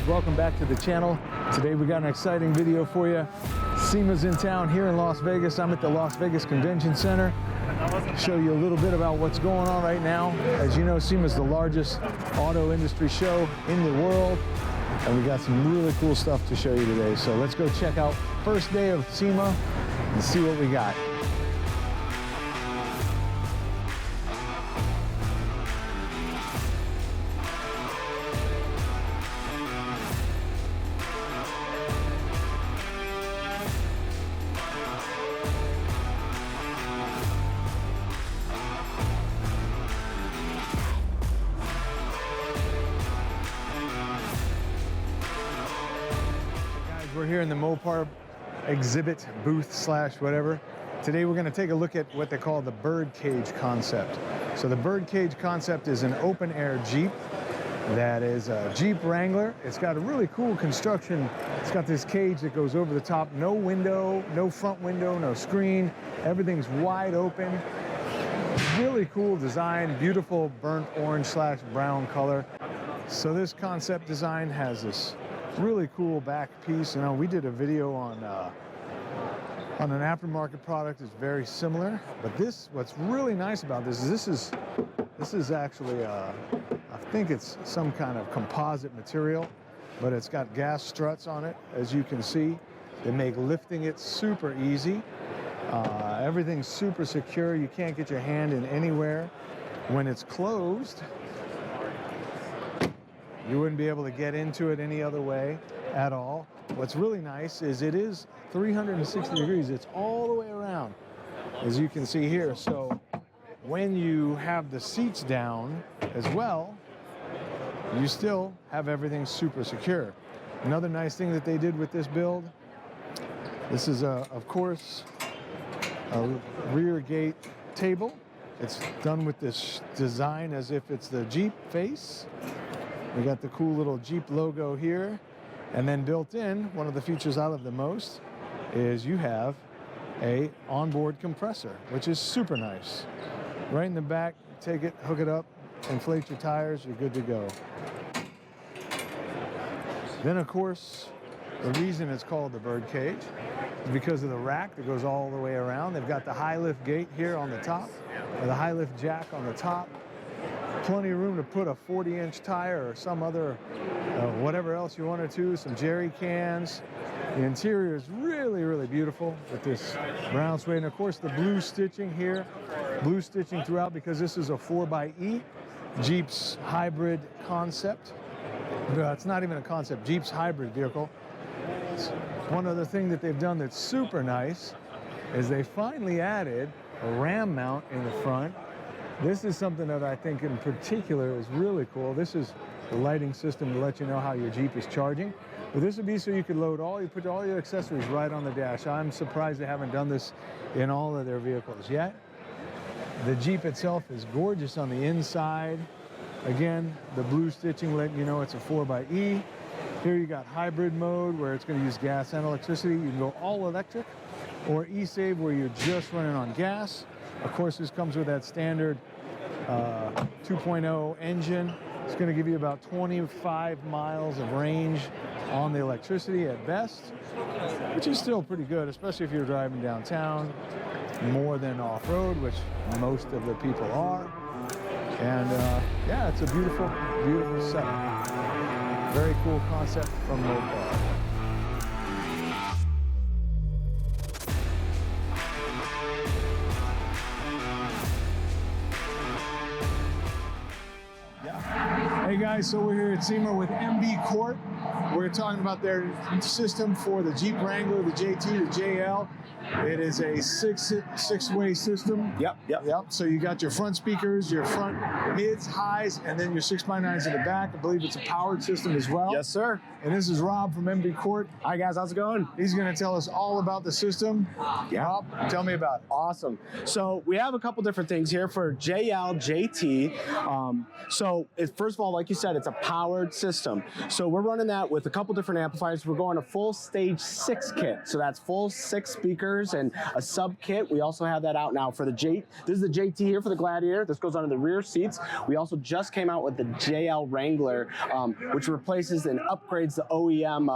Welcome back to the channel. Today we got an exciting video for you. SEMA's in town here in Las Vegas. I'm at the Las Vegas Convention Center. Show you a little bit about what's going on right now. As you know, SEMA's the largest auto industry show in the world, and we got some really cool stuff to show you today. So let's go check out first day of SEMA and see what we got. We're here in the Mopar exhibit booth slash whatever. Today we're going to take a look at what they call the Birdcage concept. So the Birdcage concept is an open air Jeep that is a Jeep Wrangler. It's got a really cool construction. It's got this cage that goes over the top, no window, no front window, no screen. Everything's wide open. Really cool design, beautiful burnt orange slash brown color. So this concept design has this really cool back piece. You know, we did a video on an aftermarket product that's very similar, but what's really nice about this is this is actually I think it's some kind of composite material, but it's got gas struts on it, as you can see. They make lifting it super easy. Everything's super secure. You can't get your hand in anywhere. When it's closed, you wouldn't be able to get into it any other way at all. What's really nice is it is 360 degrees. It's all the way around, as you can see here. So when you have the seats down as well, you still have everything super secure. Another nice thing that they did with this build, this is of course a rear gate table. It's done with this design as if it's the Jeep face. We got the cool little Jeep logo here, and then built in, one of the features I love the most is you have a onboard compressor, which is super nice. Right in the back, take it, hook it up, inflate your tires, you're good to go. Then of course, the reason it's called the Birdcage is because of the rack that goes all the way around. They've got the high lift gate here on the top, or the high lift jack on the top. Plenty of room to put a 40-inch tire or some other, whatever else you wanted to, some jerry cans. The interior is really, really beautiful with this brown suede. And of course the blue stitching here, blue stitching throughout, because this is a 4xe, Jeep's hybrid concept. It's not even a concept, Jeep's hybrid vehicle. One other thing that they've done that's super nice is they finally added a ram mount in the front. This is something that I think in particular is really cool. This is the lighting system to let you know how your Jeep is charging. But this would be so you could put all your accessories right on the dash. I'm surprised they haven't done this in all of their vehicles yet. The Jeep itself is gorgeous on the inside. Again, the blue stitching letting you know it's a 4xe. Here you got hybrid mode where it's going to use gas and electricity. You can go all electric, or e-save where you're just running on gas. Of course, this comes with that standard 2.0 engine. It's going to give you about 25 miles of range on the electricity at best, which is still pretty good, especially if you're driving downtown, more than off-road, which most of the people are. And yeah, it's a beautiful, beautiful setup. Very cool concept from Mopar. Hey guys, so we're here at SEMA with MB Quart. We're talking about their system for the Jeep Wrangler, the JT, the JL. It is a six-way system. Yep. So you got your front speakers, your front mids, highs, and then your 6x9s in the back. I believe it's a powered system as well. Yes, sir. And this is Rob from MB Quart. Hi, guys. How's it going? He's going to tell us all about the system. Yeah. Rob, tell me about it. Awesome. So we have a couple different things here for JL, JT. First of all, like you said, it's a powered system. So we're running that with a couple different amplifiers. We're going a full stage 6 kit. So that's full 6 speakers and a sub kit. We also have that out now for the This is the JT here for the Gladiator. This goes under the rear seats. We also just came out with the JL Wrangler, which replaces and upgrades the OEM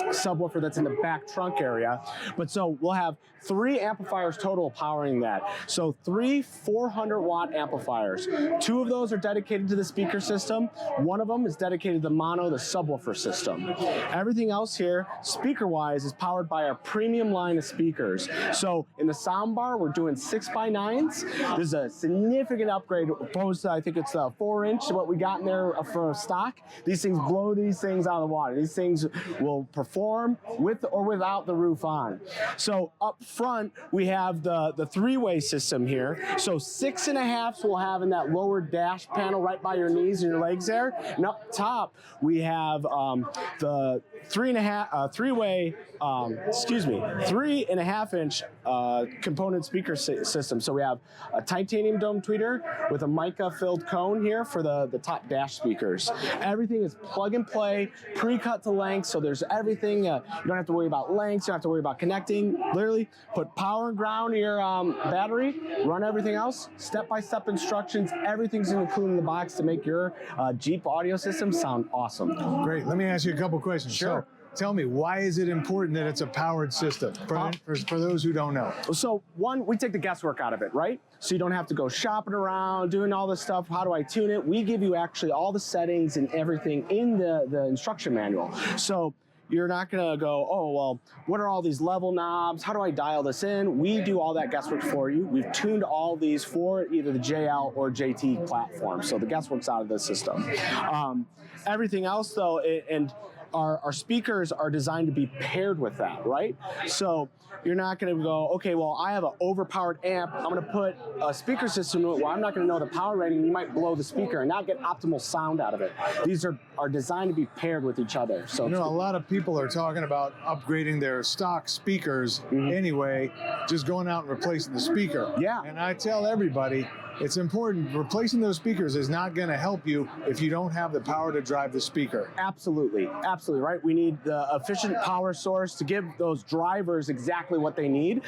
subwoofer that's in the back trunk area. But so we'll have 3 amplifiers total powering that. So 3 400-watt amplifiers. 2 of those are dedicated to the speaker system. 1 of them is dedicated to the subwoofer system. Everything else here, speaker-wise, is powered by our premium line of speakers. So in the soundbar, we're doing 6x9s. There's a significant upgrade opposed to, I think it's a 4-inch, what we got in there for stock. These things blow these things out of the water. These things will perform with or without the roof on. So up front, we have the 3-way system here. So 6.5s we'll have in that lower dash panel right by your knees and your legs there. And up top, we have the 3.5-inch component speaker system. So we have a titanium dome tweeter with a mica filled cone here for the top dash speakers. Everything is plug and play, pre-cut to length, so there's everything. You don't have to worry about lengths, you don't have to worry about connecting. Literally put power and ground in your battery, run everything else, step-by-step instructions, everything's included in the box to make your Jeep audio system sound awesome. Great, let me ask you a couple questions. Sure. So, tell me, why is it important that it's a powered system for those who don't know? So 1, we take the guesswork out of it, right? So you don't have to go shopping around, doing all this stuff. How do I tune it? We give you actually all the settings and everything in the instruction manual. So you're not gonna go, oh, well, what are all these level knobs? How do I dial this in? We do all that guesswork for you. We've tuned all these for either the JL or JT platform. So the guesswork's out of the system. Everything else though, our speakers are designed to be paired with that, right? So you're not going to go, okay, well, I have an overpowered amp. I'm going to put a speaker system in it where I'm not going to know the power rating. You might blow the speaker and not get optimal sound out of it. These are designed to be paired with each other. So a lot of people are talking about upgrading their stock speakers anyway, just going out and replacing the speaker. Yeah. And I tell everybody, it's important. Replacing those speakers is not going to help you if you don't have the power to drive the speaker. Absolutely, right? We need the efficient power source to give those drivers exactly what they need.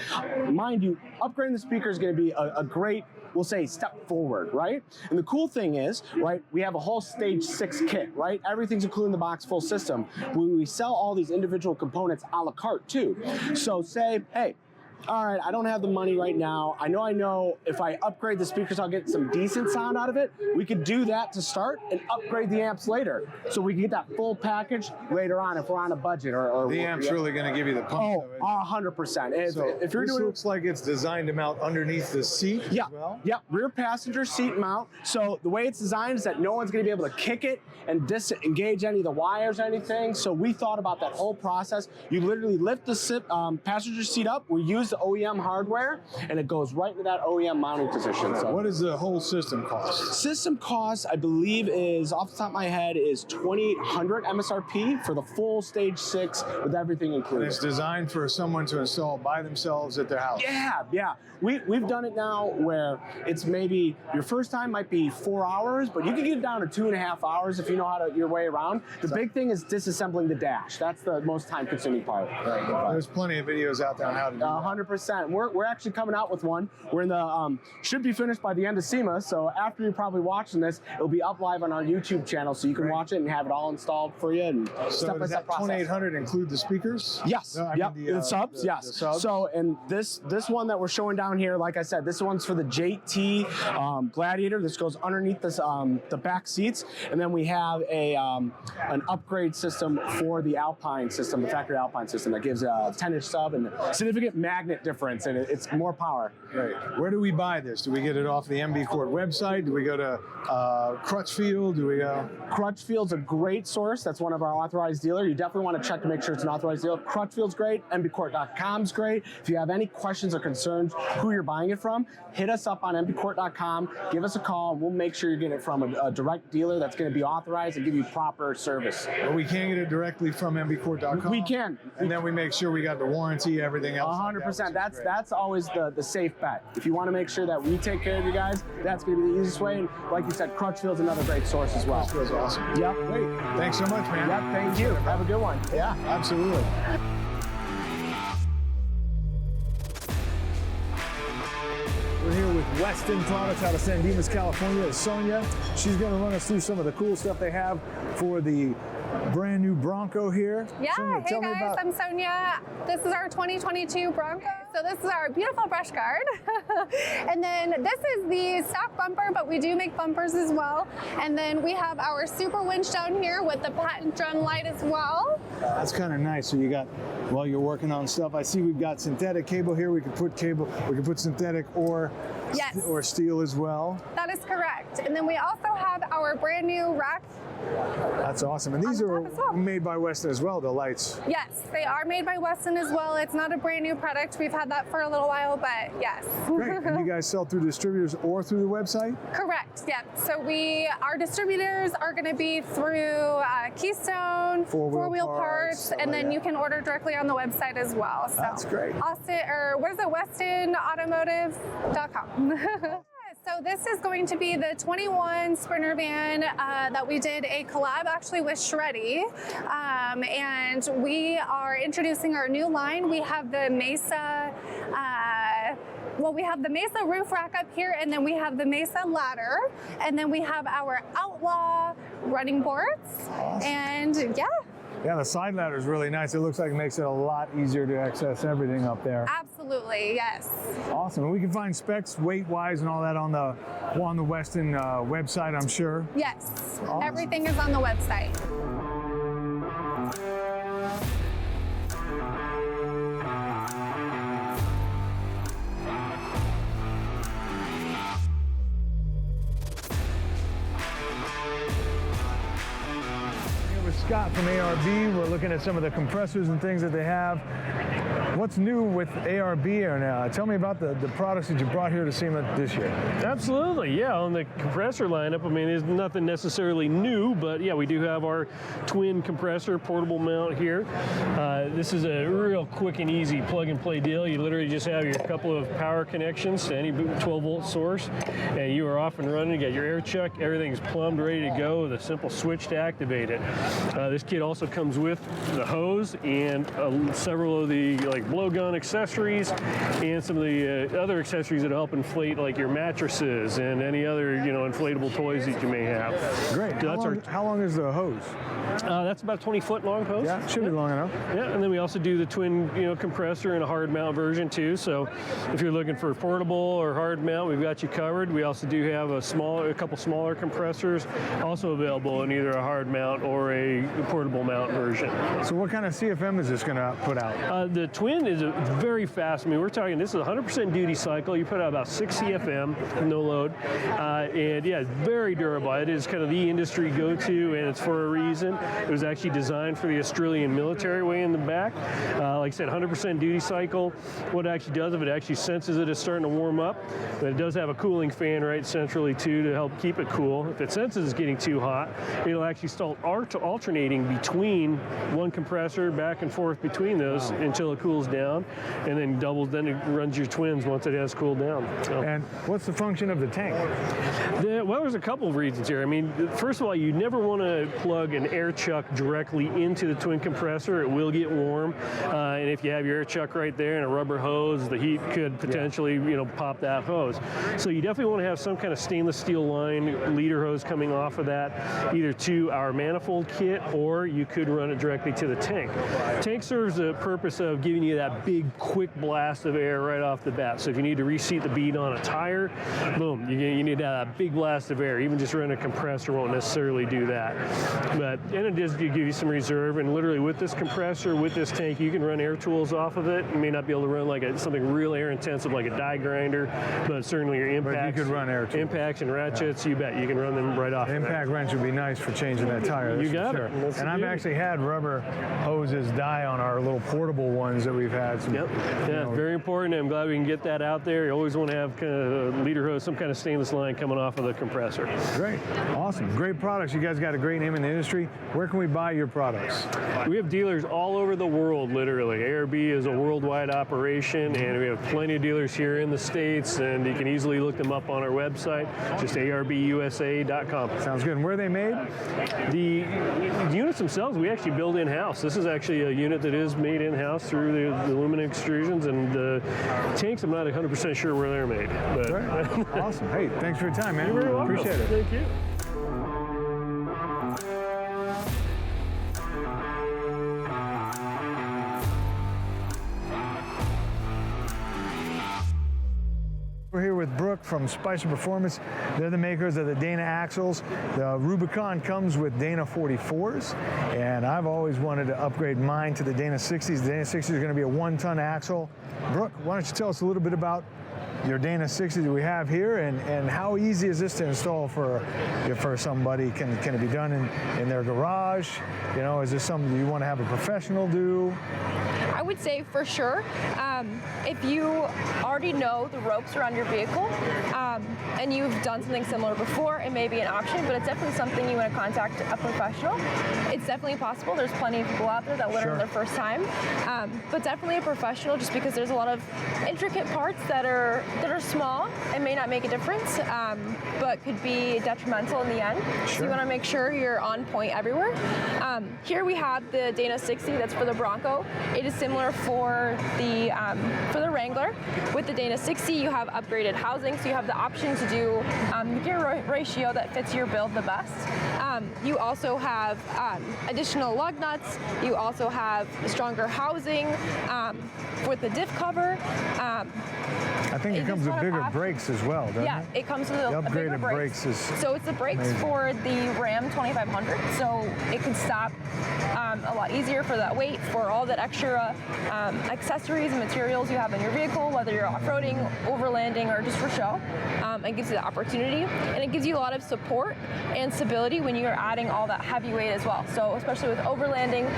Mind you, upgrading the speaker is going to be a great, we'll say, step forward, right? And the cool thing is, right, we have a whole stage 6 kit, right? Everything's included in the box, full system. We sell all these individual components a la carte too. So say, hey, all right, I don't have the money right now. I know if I upgrade the speakers, I'll get some decent sound out of it. We could do that to start and upgrade the amps later. So we can get that full package later on if we're on a budget. Or the amp's really going to give you the pump. Oh, 100%. If you're doing, looks like it's designed to mount underneath the seat as well. Yeah, rear passenger seat mount. So the way it's designed is that no one's going to be able to kick it and disengage any of the wires or anything. So we thought about that whole process. You literally lift the passenger seat up. We use the OEM hardware, and it goes right into that OEM mounting position. So what does the whole system cost? System cost, I believe, is off the top of my head is $2,800 MSRP for the full stage 6 with everything included. And it's designed for someone to install by themselves at their house. Yeah. We've done it now where it's maybe your first time might be 4 hours, but you can get it down to 2.5 hours if you know how to your way around. The big thing is disassembling the dash. That's the most time-consuming part. There's plenty of videos out there on how to do that. 100%. We're actually coming out with one. We're in the should be finished by the end of SEMA. So after you're probably watching this, it'll be up live on our YouTube channel, so you can watch it and have it all installed for you. And step-by-step process. $2,800 include the speakers? Yes. No, the subs. Yes. The subs. So and this one that we're showing down here, like I said, this one's for the JT Gladiator. This goes underneath this the back seats, and then we have an upgrade system for the Alpine system, the factory Alpine system that gives a 10-inch sub and significant magnet magnet difference, and it's more power. Right. Where do we buy this? Do we get it off the MB Quart website? Do we go to Crutchfield? Do we go? Crutchfield's a great source. That's one of our authorized dealers. You definitely want to check to make sure it's an authorized dealer. Crutchfield's great. mbquart.com's great. If you have any questions or concerns who you're buying it from, hit us up on mbquart.com. Give us a call, and we'll make sure you're getting it from a direct dealer that's going to be authorized and give you proper service. But we can get it directly from mbquart.com. We can. And then we make sure we got the warranty, everything else. 100%. That's always the safe bet. If you want to make sure that we take care of you guys, that's going to be the easiest way. And like you said, Crutchfield's another great source as well. Crutchfield's awesome. Yep. Great. Thanks so much, man. Yep. Thank you. Have a good one. Yeah, absolutely. We're here with Westin Products out of San Dimas, California. It's Sonia. She's going to run us through some of the cool stuff they have for the brand new Bronco here. Yeah, Sonia, hey tell me guys, about... I'm Sonia. This is our 2022 Bronco. So this is our beautiful brush guard. And then this is the stock bumper, but we do make bumpers as well. And then we have our Superwinch down here with the patent drum light as well. That's kind of nice. So you got, while you're working on stuff, I see we've got synthetic cable here. We could put synthetic or Yes. or steel as well. That is correct. And then we also have our brand new rack. That's awesome. And these are top as well. made by Westin as well, the lights. Yes, they are made by Westin as well. It's not a brand new product. We've had that for a little while, but yes. Great. And you guys sell through distributors or through the website? Correct. Yep. So our distributors are going to be through Keystone, Four-Wheel Four-Wheel Parts, Parts, and then you can order directly on the website as well. So That's great. WestinAutomotive.com. So this is going to be the 21 Sprinter van that we did a collab actually with Shreddy. And we are introducing our new line. We have the Mesa, we have the Mesa roof rack up here, and then we have the Mesa ladder, and then we have our Outlaw running boards. Awesome. And yeah. Yeah, the side ladder is really nice. It looks like it makes it a lot easier to access everything up there. Absolutely, yes. Awesome. And we can find specs weight-wise and all that on the Westin website, I'm sure. Yes, Awesome. Everything is on the website. Scott from ARB. We're looking at some of the compressors and things that they have. What's new with ARB? And tell me about the products that you brought here to SEMA this year. Absolutely, yeah. On the compressor lineup, I mean, there's nothing necessarily new, but yeah, we do have our twin compressor portable mount here. This is a real quick and easy plug-and-play deal. You literally just have your couple of power connections to any 12-volt source, and you are off and running. You got your air chuck, everything's plumbed, ready to go with a simple switch to activate it. This kit also comes with the hose and several of the blowgun accessories and some of the other accessories that help inflate your mattresses and any other inflatable toys that you may have. Great. So How long is the hose? That's about a 20-foot long hose. Yeah, it should be long enough. Yeah, and then we also do the twin compressor and a hard mount version too. So if you're looking for a portable or hard mount, we've got you covered. We also do have a couple smaller compressors also available in either a hard mount or a portable mount version. So what kind of CFM is this going to put out? The twin is very fast. I mean, we're talking, this is a 100% duty cycle. You put out about 6 CFM, no load. And yeah, it's very durable. It is kind of the industry go-to, and it's for a reason. It was actually designed for the Australian military way in the back. Like I said, 100% duty cycle. What it actually does, if it actually senses it is starting to warm up, but it does have a cooling fan right centrally too to help keep it cool. If it senses it's getting too hot, it'll actually start alternating between one compressor back and forth between those until it cools down, and then it runs your twins once it has cooled down. So. And what's the function of the tank? Well, there's a couple of reasons here. I mean, first of all, you never want to plug an air chuck directly into the twin compressor. It will get warm, and if you have your air chuck right there and a rubber hose, the heat could potentially, pop that hose. So you definitely want to have some kind of stainless steel line leader hose coming off of that, either to our manifold kit, or you could run it directly to the tank. Tank serves the purpose of giving you you that big, quick blast of air right off the bat. So if you need to reseat the bead on a tire, boom, you need that big blast of air. Even just running a compressor won't necessarily do that. And it does give you some reserve, and literally with this compressor, with this tank, you can run air tools off of it. You may not be able to run like something real air intensive like a die grinder, but certainly your impacts. But you could run air tools. Impacts and ratchets, you bet. You can run them right off. Impact wrench would be nice for changing that tire. You got sure. it. And I've actually had rubber hoses die on our little portable ones that we've had. Some, yep. Yeah, very important. I'm glad we can get that out there. You always want to have kind of a leader hose, some kind of stainless line coming off of the compressor. Great. Awesome. Great products. You guys got a great name in the industry. Where can we buy your products? We have dealers all over the world, literally. ARB is a worldwide operation, and we have plenty of dealers here in the States, and you can easily look them up on our website, just arbusa.com. Sounds good. And where are they made? The units themselves, we actually build in-house. This is actually a unit that is made in-house through the aluminum extrusions, and the tanks, I'm not 100% sure where they're made. But right. Awesome. Hey, thanks for your time, man. You're very welcome. Appreciate it. Thank you. We're here with Brooke from Spicer Performance. They're the makers of the Dana axles. The Rubicon comes with Dana 44s, and I've always wanted to upgrade mine to the Dana 60s. The Dana 60s is going to be a 1-ton axle. Brooke, why don't you tell us a little bit about your Dana 60 that we have here, and how easy is this to install for somebody? Can it be done in their garage? You know, is this something you want to have a professional do? I would say for sure, if you already know the ropes around your vehicle and you've done something similar before, it may be an option, but it's definitely something you want to contact a professional. It's definitely possible. There's plenty of people out there that learn Sure. it their first time, but definitely a professional, just because there's a lot of intricate parts that are small and may not make a difference, but could be detrimental in the end. Sure. So you want to make sure you're on point everywhere. Here we have the Dana 60 that's for the Bronco. It is similar for the Wrangler. With the Dana 60, you have upgraded housing, so you have the option to do the gear ratio that fits your build the best. You also have additional lug nuts. You also have stronger housing with the diff cover. I think it comes with bigger brakes as well, doesn't yeah, it? it comes with The a bigger upgraded brakes. brakes is So it's the brakes amazing. for the Ram 2500, so it can stop a lot easier for that weight, for all that extra accessories and materials you have in your vehicle, whether you're off-roading, overlanding, or just for show. It gives you the opportunity, and it gives you a lot of support and stability when you're adding all that heavy weight as well. So especially with overlanding,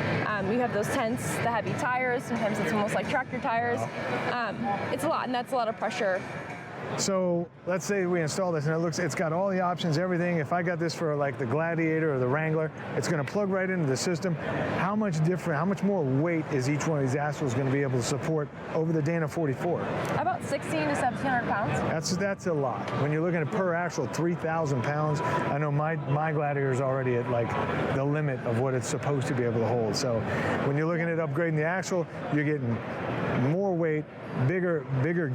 you have those tents, the heavy tires, sometimes it's almost like tractor tires. It's a lot, and that's a lot of pressure. So let's say we install this and it's got all the options, everything. If I got this for like the Gladiator or the Wrangler, it's going to plug right into the system. How much more weight is each one of these axles going to be able to support over the Dana 44? About 1,600 to 1,700 pounds. That's a lot. When you're looking at per axle, 3,000 pounds. I know my Gladiator is already at like the limit of what it's supposed to be able to hold. So when you're looking at upgrading the axle, you're getting more weight, bigger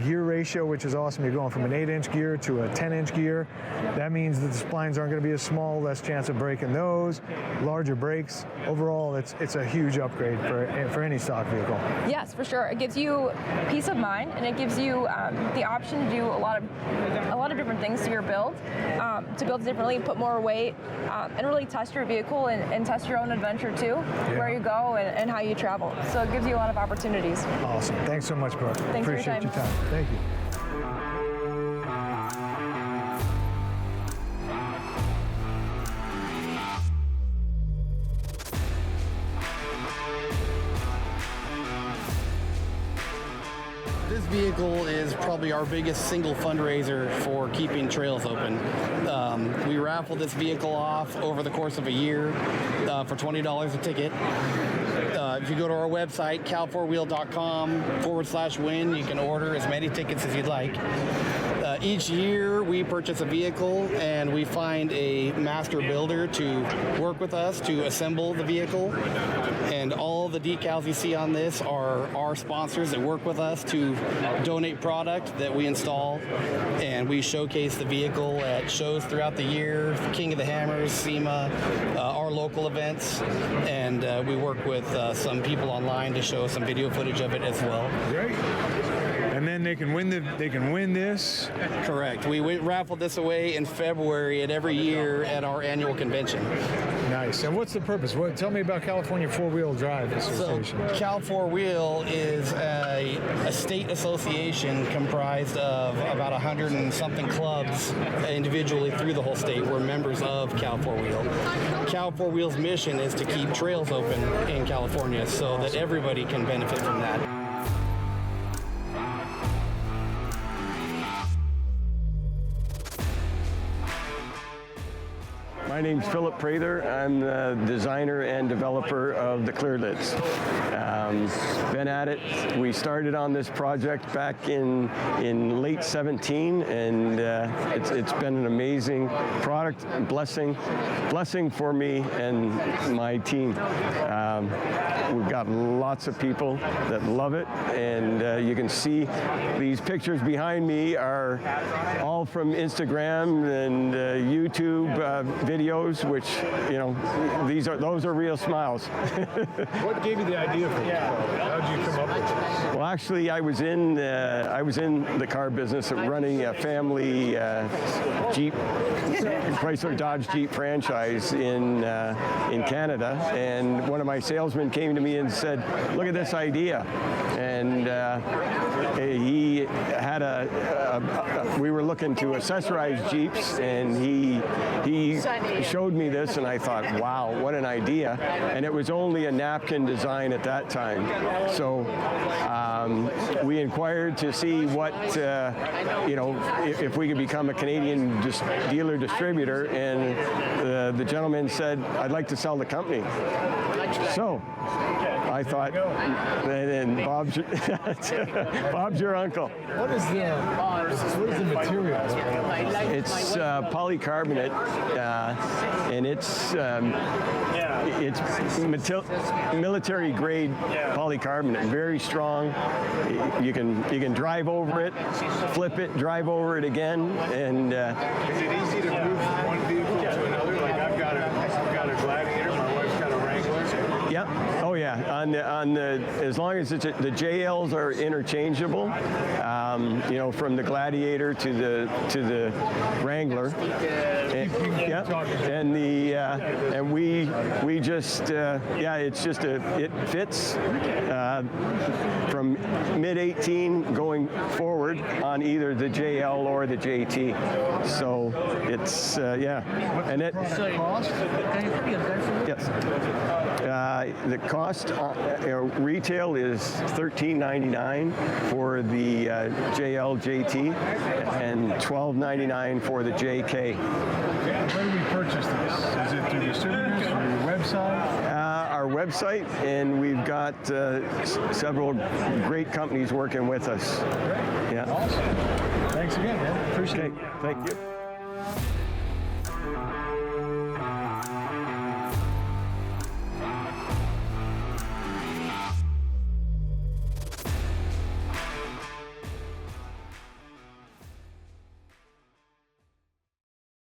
gear ratio, which is awesome. You're going from an 8-inch gear to a 10-inch gear. That means that the splines aren't going to be as small, less chance of breaking those, larger brakes. Overall, it's a huge upgrade for any stock vehicle. Yes, for sure. It gives you peace of mind, and it gives you the option to do a lot of different things to your build, to build differently, put more weight, and really test your vehicle and test your own adventure too, where you go and how you travel. So it gives you a lot of opportunities. Awesome. Thanks so much, Brooke. Thanks for your Appreciate your time. time. Thank you. This vehicle is probably our biggest single fundraiser for keeping trails open. We raffle this vehicle off over the course of a year for $20 a ticket. If you go to our website, cal4wheel.com/win, you can order as many tickets as you'd like. Each year we purchase a vehicle and we find a master builder to work with us to assemble the vehicle. And all the decals you see on this are our sponsors that work with us to donate product that we install. And we showcase the vehicle at shows throughout the year, King of the Hammers, SEMA, our local events. And we work with some people online to show some video footage of it as well. Great. And then they can win this. Correct. We raffled this away in February at every year at our annual convention. Nice. And what's the purpose? Tell me about California Four-Wheel Drive Association. So, Cal 4-Wheel is a state association comprised of about 100 and something clubs individually through the whole state. We're members of Cal 4-Wheel. Cal 4-Wheel's mission is to keep trails open in California so that everybody can benefit from that. My name's Philip Prather. I'm the designer and developer of the Clearlidz. Been at it. We started on this project back in late 17, and it's been an amazing product, blessing for me and my team. We've got lots of people that love it, and you can see these pictures behind me are all from Instagram and YouTube videos, which, you know, those are real smiles. What gave you the idea for this? How did you come up with this? Well, actually, I was in the car business, running a family Jeep, Chrysler Dodge Jeep franchise in Canada, and one of my salesmen came to me and said, "Look at this idea," and he had we were looking to accessorize Jeeps, and he showed me this, and I thought, wow, what an idea. And it was only a napkin design at that time. So we inquired to see what, if we could become a Canadian dealer distributor, and the gentleman said, "I'd like to sell the company." So I thought, and Bob's your uncle. What is the material? It's polycarbonate, and it's military grade polycarbonate, very strong. You can drive over it, flip it, drive over it again, and. Is it easy to move from one vehicle to another? Like I've got a Gladiator, my wife's got a Wrangler. Yeah. Oh yeah. On the as long as the JLs are interchangeable, from the Gladiator to the Wrangler. And we just it's just it fits from mid-18 going forward on either the JL or the JT. So it's and it Cost? yes. The cost retail is $13.99 for the JL JT and $12.99 for the JK. Where do we purchase this? Is it through distributors, through your website? Our website, and we've got several great companies working with us. Great. Yeah. Awesome. Thanks again, man. Appreciate it. Thank you.